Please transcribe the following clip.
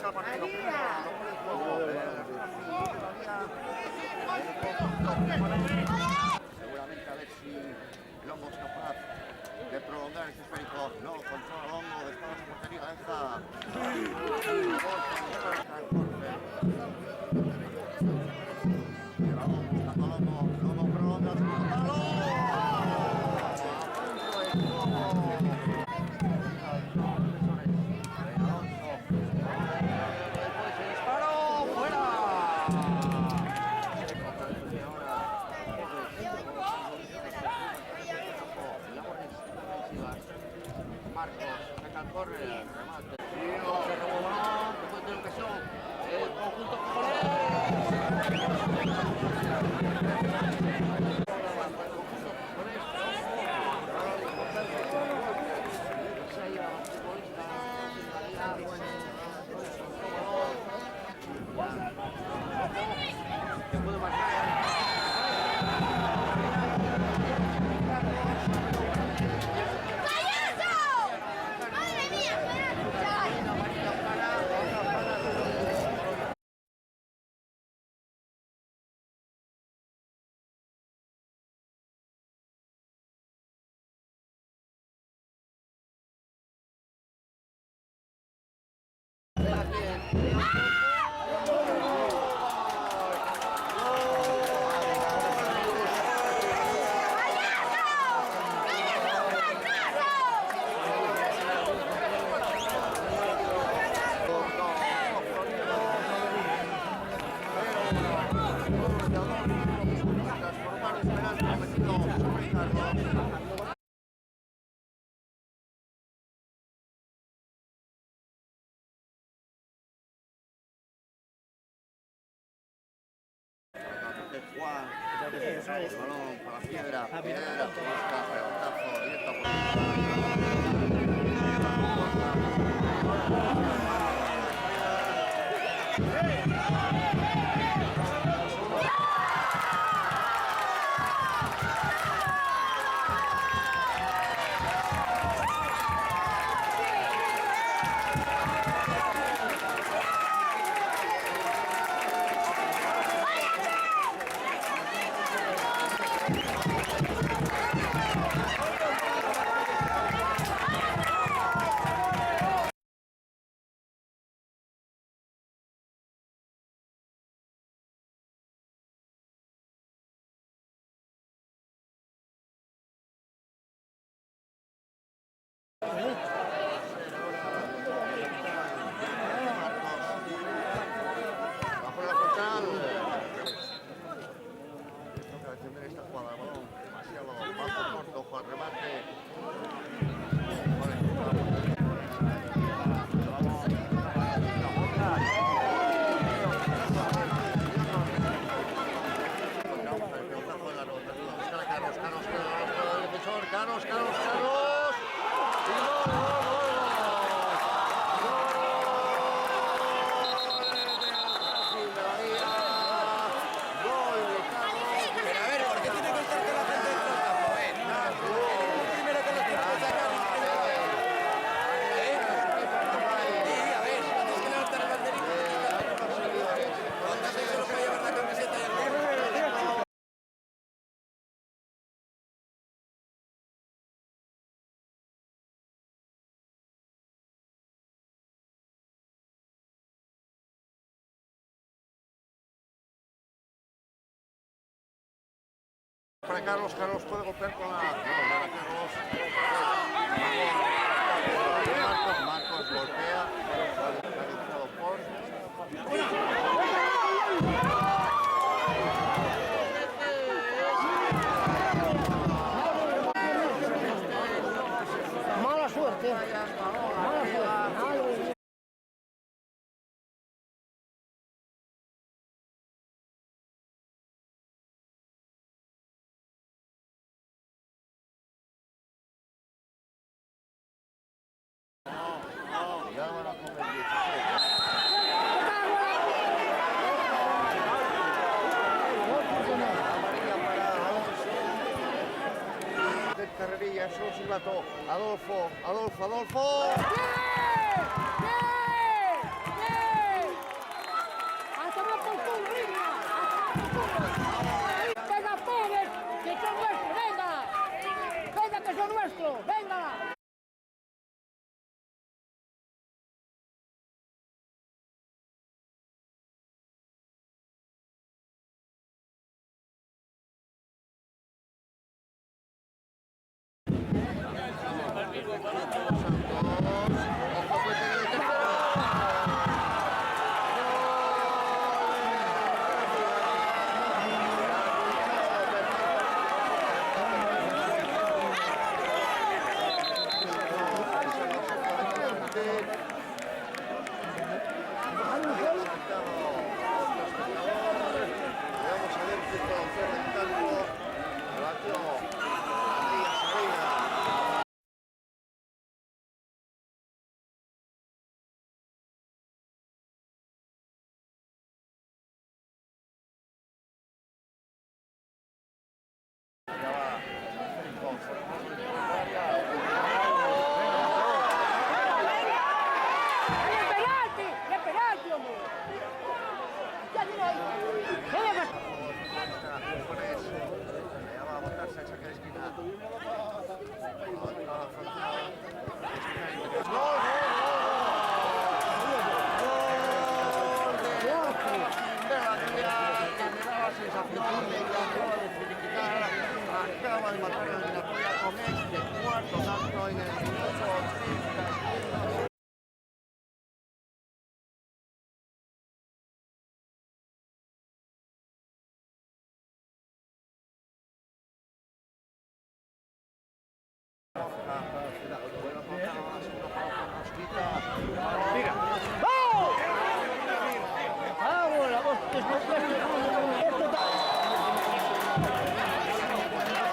el partido. Seguramente a ver si el Hongo es capaz de prolongar ese esférico. No, controla el Hongo, después de la portería, esta. Marcos, saca el córner, remate. Se robó el balón, después de ocasión. El conjunto que puede marcar. Juan, el balón para Piedra, Piedra, busca, pelotazo, directo bajo la frontal. Toca defender esta jugada de balón. Demasiado bajo, corto, ojo al remate. Carlos. Para Carlos puede golpear con la... No, Carlos. Marcos golpea. Realizado por... Mala suerte. Ya van a comer 16. Del carrerilla, solo silbato. Adolfo. ¡Bien! lo nuestro! ¡Venga! Con este cuarto tanto en el minuto 30.